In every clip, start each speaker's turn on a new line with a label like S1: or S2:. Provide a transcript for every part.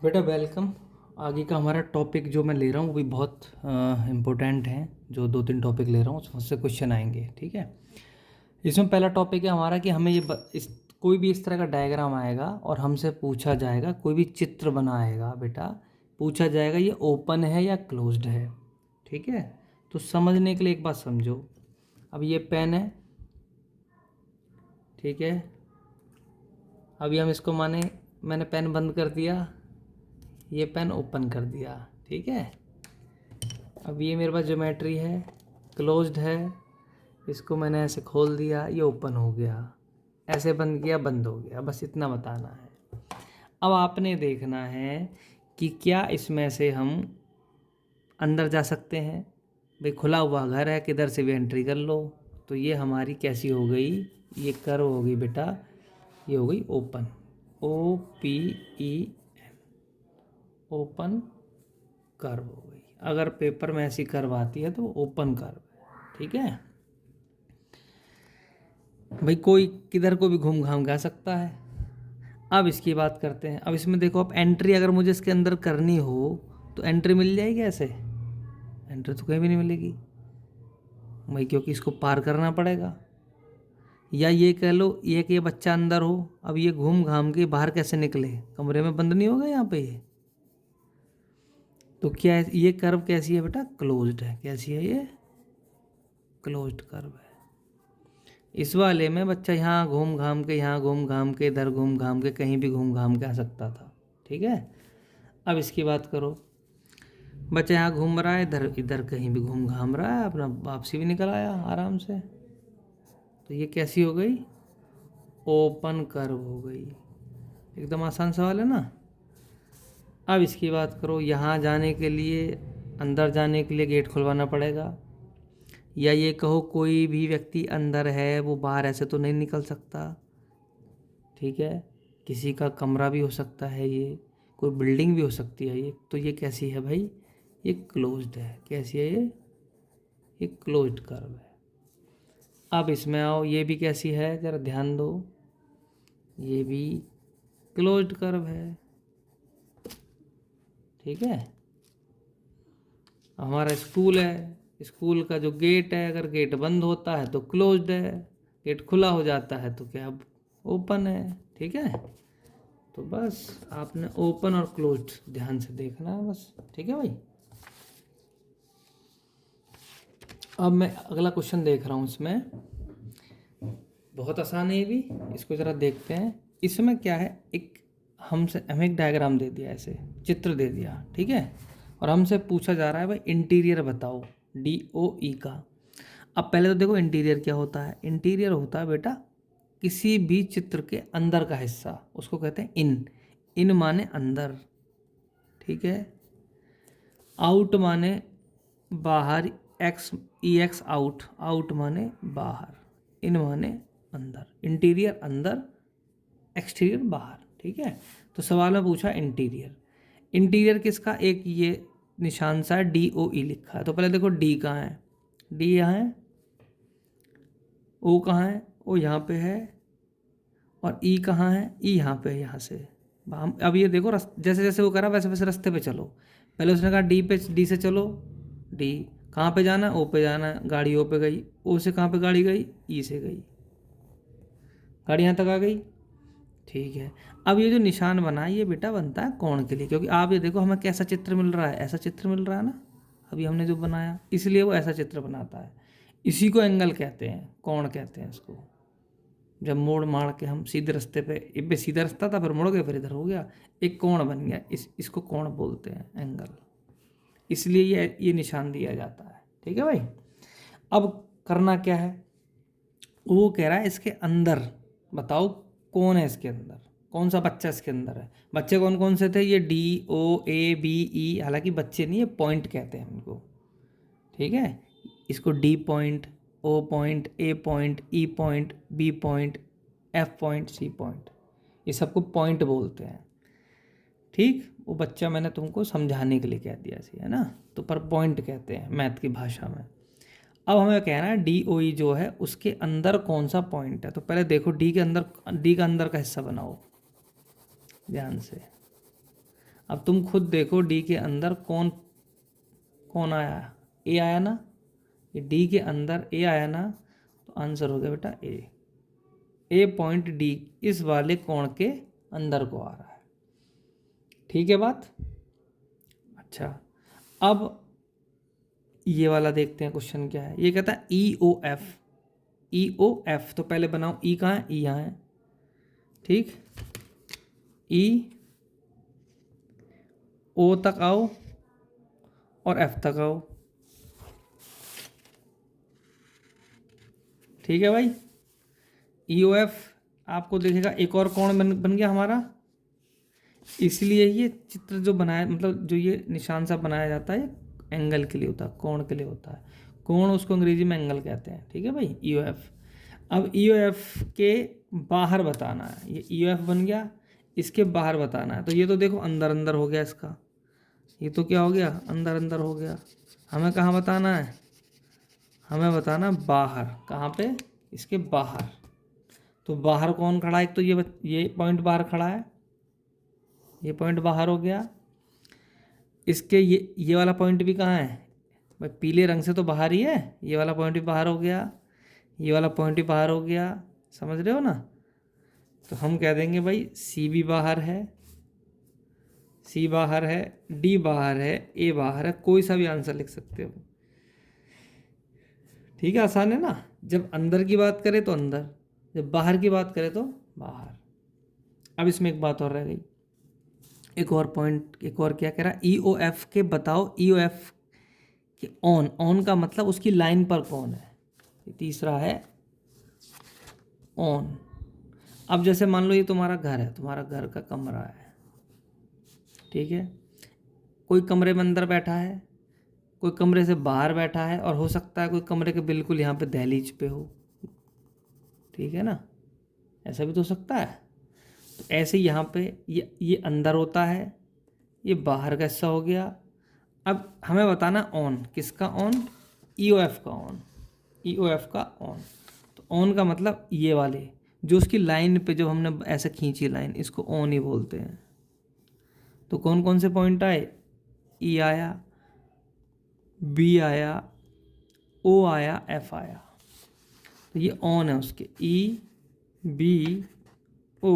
S1: बेटा वेलकम। आगे का हमारा टॉपिक जो मैं ले रहा हूँ वो भी बहुत इम्पोर्टेंट है। जो 2-3 टॉपिक ले रहा हूँ उससे क्वेश्चन आएंगे, ठीक है। इसमें पहला टॉपिक है हमारा कि हमें कोई भी इस तरह का डायग्राम आएगा और हमसे पूछा जाएगा, कोई भी चित्र बनाएगा बेटा, पूछा जाएगा ये ओपन है या क्लोज्ड है, ठीक है। तो समझने के लिए एक बात समझो। अब ये पेन है, ठीक है। अभी हम इसको मैंने पेन बंद कर दिया, ये पेन ओपन कर दिया, ठीक है। अब ये मेरे पास ज्योमेट्री है, क्लोज्ड है। इसको मैंने ऐसे खोल दिया, ये ओपन हो गया, ऐसे बंद किया, बंद हो गया। बस इतना बताना है। अब आपने देखना है कि क्या इसमें से हम अंदर जा सकते हैं। भाई खुला हुआ घर है, किधर से भी एंट्री कर लो। तो ये हमारी कैसी हो गई, ये कर्व हो गई बेटा, ये हो गई ओपन, OPEN, ओपन कर्व हो गई। अगर पेपर में ऐसी कर्व आती है तो वो ओपन कर्व है, ठीक है। भाई कोई किधर को भी घूम घाम गा सकता है। अब इसकी बात करते हैं। अब इसमें देखो, अब एंट्री अगर मुझे इसके अंदर करनी हो तो एंट्री मिल जाएगी ऐसे? एंट्री तो कहीं भी नहीं मिलेगी भाई, क्योंकि इसको पार करना पड़ेगा। या ये कह लो, ये कि ये बच्चा अंदर हो, अब ये घूम घाम के बाहर कैसे निकले, कमरे में बंद नहीं होगा यहाँ पे ये। तो क्या है, ये कर्व कैसी है बेटा, क्लोज्ड है। कैसी है ये, क्लोज्ड कर्व है। इस वाले में बच्चा यहाँ घूम घाम के, यहाँ घूम घाम के, इधर घूम घाम के, कहीं भी घूम घाम के आ सकता था, ठीक है। अब इसकी बात करो, बच्चा यहाँ घूम रहा है, इधर इधर कहीं भी घूम घाम रहा है, अपना वापसी भी निकल आया आराम से। तो ये कैसी हो गई, ओपन कर्व हो गई। एकदम आसान सवाल है ना। अब इसकी बात करो, यहाँ जाने के लिए, अंदर जाने के लिए गेट खुलवाना पड़ेगा। या ये कहो कोई भी व्यक्ति अंदर है, वो बाहर ऐसे तो नहीं निकल सकता, ठीक है। किसी का कमरा भी हो सकता है, ये कोई बिल्डिंग भी हो सकती है ये। तो ये कैसी है भाई, ये क्लोज्ड है। कैसी है ये क्लोज्ड कर्व है। अब इसमें आओ, ये भी कैसी है, ज़रा ध्यान दो, ये भी क्लोज्ड कर्व है, ठीक है। हमारा स्कूल है, स्कूल का जो गेट है, अगर गेट बंद होता है तो क्लोज्ड है, गेट खुला हो जाता है तो क्या, ओपन है, ठीक है। तो बस आपने ओपन और क्लोज्ड ध्यान से देखना है बस, ठीक है भाई। अब मैं अगला क्वेश्चन देख रहा हूँ, इसमें बहुत आसान है ये भी, इसको ज़रा देखते हैं। इसमें क्या है, हमें एक डायग्राम दे दिया, ऐसे चित्र दे दिया, ठीक है। और हमसे पूछा जा रहा है भाई इंटीरियर बताओ, DOE का। अब पहले तो देखो इंटीरियर क्या होता है। इंटीरियर होता है बेटा किसी भी चित्र के अंदर का हिस्सा, उसको कहते हैं इन माने अंदर, ठीक है। आउट माने बाहर, EX आउट माने बाहर, इन माने अंदर। इंटीरियर अंदर, एक्सटीरियर बाहर, ठीक है। तो सवाल में पूछा इंटीरियर, इंटीरियर किसका, एक ये निशान सा है DOE लिखा है। तो पहले देखो डी कहाँ है, डी यहाँ है, ओ कहाँ है, ओ यहाँ पे है, और ई कहाँ है, ई यहाँ पे है, यहाँ से हम अब ये देखो जैसे जैसे वो करा वैसे वैसे रास्ते पे चलो। पहले उसने कहा डी से चलो, डी कहाँ पे जाना है, ओ पे जाना है, गाड़ी ओ पे गई, ओ से कहाँ पे गाड़ी गई, ई से गई, गाड़ी यहाँ तक आ गई, ठीक है। अब ये जो निशान बना है ये बेटा बनता है कोण के लिए, क्योंकि आप ये देखो हमें कैसा चित्र मिल रहा है, ऐसा चित्र मिल रहा है ना अभी हमने जो बनाया, इसलिए वो ऐसा चित्र बनाता है। इसी को एंगल कहते हैं, कोण कहते हैं इसको। जब मोड़ मार के हम सीधे रास्ते पे, एक पे सीधा रास्ता था, फिर मुड़ गए, फिर इधर हो गया, एक कोण बन गया, इसको कोण बोलते हैं, एंगल। इसलिए ये निशान दिया जाता है, ठीक है भाई। अब करना क्या है, वो कह रहा है इसके अंदर बताओ कौन है, इसके अंदर कौन सा बच्चा इसके अंदर है। बच्चे कौन कौन से थे, ये DOABE, हालांकि बच्चे नहीं, ये पॉइंट कहते हैं उनको, ठीक है। इसको D point, O point, A point, E point, B point, F point, C point, ये सबको पॉइंट बोलते हैं, ठीक। वो बच्चा मैंने तुमको समझाने के लिए कह दिया है ना, तो पर पॉइंट कहते हैं मैथ की भाषा में। अब हमें कहना है DOE जो है उसके अंदर कौन सा पॉइंट है। तो पहले देखो डी का अंदर का हिस्सा बनाओ ध्यान से। अब तुम खुद देखो डी के अंदर कौन कौन आया, ए आया ना, ये डी के अंदर ए आया ना, तो आंसर हो गया बेटा ए पॉइंट डी इस वाले कोण के अंदर को आ रहा है। ठीक है बात। अच्छा, अब ये वाला देखते हैं क्वेश्चन क्या है। ये कहता है ई ओ एफ, तो पहले बनाओ ई कहाँ है, ई यहाँ है, ठीक, ई ओ तक आओ और एफ तक आओ। ठीक है भाई, ई ओ एफ आपको देखेगा एक और कोण बन गया हमारा। इसलिए ये चित्र जो बनाया, मतलब जो ये निशान सा बनाया जाता है, एंगल के लिए होता है, कोण के लिए होता है। कोण उसको अंग्रेजी में एंगल कहते हैं। ठीक है भाई, ई ओ एफ। अब ई ओ एफ के बाहर बताना है, ये ई ओ एफ बन गया, इसके बाहर बताना है। तो ये तो देखो अंदर अंदर हो गया इसका, ये तो क्या हो गया, अंदर अंदर हो गया। हमें कहाँ बताना है, हमें बताना बाहर। कहाँ पे, इसके बाहर। तो बाहर कौन खड़ा है, एक तो ये पॉइंट बाहर खड़ा है, ये पॉइंट बाहर हो गया। इसके ये वाला पॉइंट भी कहाँ है भाई, पीले रंग से तो बाहर ही है। ये वाला पॉइंट भी बाहर हो गया, ये वाला पॉइंट भी बाहर हो गया, समझ रहे हो ना। तो हम कह देंगे भाई सी भी बाहर है, सी बाहर है, डी बाहर है, ए बाहर है। कोई सा भी आंसर लिख सकते हो। ठीक है, आसान है ना। जब अंदर की बात करें तो अंदर, जब बाहर की बात करें तो बाहर। अब इसमें एक बात और रह गई, एक और पॉइंट, एक और क्या कह रहा है, ई ओ एफ के बताओ, ई ओ एफ के ऑन का मतलब उसकी लाइन पर कौन है। तीसरा है ऑन। अब जैसे मान लो ये तुम्हारा घर है, तुम्हारा घर का कमरा है, ठीक है, कोई कमरे में अंदर बैठा है, कोई कमरे से बाहर बैठा है, और हो सकता है कोई कमरे के बिल्कुल यहाँ पे दहलीज पे हो। ठीक है ना, ऐसा भी तो हो सकता है। तो ऐसे यहाँ पे ये अंदर होता है, ये बाहर का हिस्सा हो गया। अब हमें बताना ऑन, किसका ऑन, ई ओ एफ का ऑन, ई ओ एफ का ऑन। तो ऑन का मतलब ये वाले जो उसकी लाइन पे, जब हमने ऐसे खींची लाइन, इसको ऑन ही बोलते हैं। तो कौन कौन से पॉइंट आए, ई आया, बी आया, ओ आया, एफ आया। तो ये ऑन है उसके, ई बी ओ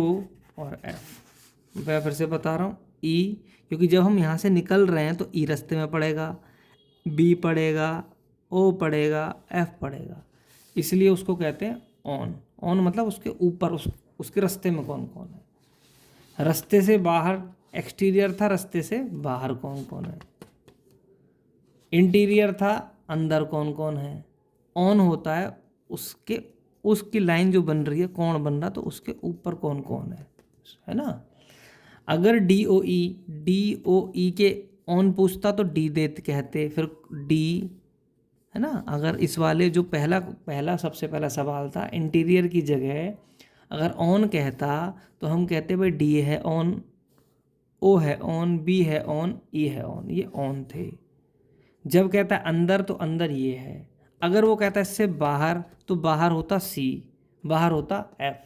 S1: और एफ। मैं फिर से बता रहा हूँ, ई, क्योंकि जब हम यहाँ से निकल रहे हैं तो ई रास्ते में पड़ेगा, बी पड़ेगा, ओ पड़ेगा, एफ पड़ेगा, इसलिए उसको कहते हैं ऑन। ऑन मतलब उसके ऊपर, उसके रास्ते में कौन कौन है। रास्ते से बाहर एक्सटीरियर था, रास्ते से बाहर कौन कौन है। इंटीरियर था, अंदर कौन कौन है। ऑन होता है उसकी लाइन जो बन रही है, कौन बन रहा, तो उसके ऊपर कौन कौन है ना। अगर डी ओ ई के ऑन पूछता तो डी देते कहते, फिर डी, है ना। अगर इस वाले जो पहला सबसे पहला सवाल था, इंटीरियर की जगह अगर ऑन कहता तो हम कहते भाई डी है ऑन, ओ है ऑन, बी है ऑन, ई है ऑन, ये ऑन थे। जब कहता है अंदर तो अंदर ये है। अगर वो कहता है इससे बाहर तो बाहर होता सी, बाहर होता एफ।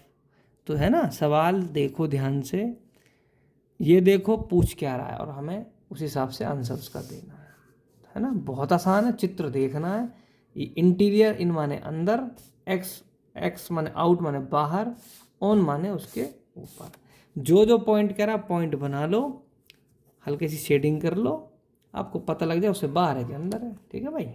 S1: तो है ना, सवाल देखो ध्यान से, ये देखो पूछ क्या रहा है और हमें उस हिसाब से आंसर उसका देना है ना। बहुत आसान है, चित्र देखना है। ये इंटीरियर इन माने अंदर, एक्स माने आउट माने बाहर, ऑन माने उसके ऊपर। जो जो पॉइंट कह रहा है पॉइंट बना लो, हल्की सी शेडिंग कर लो, आपको पता लग जाए उससे बाहर है कि अंदर है। ठीक है भाई।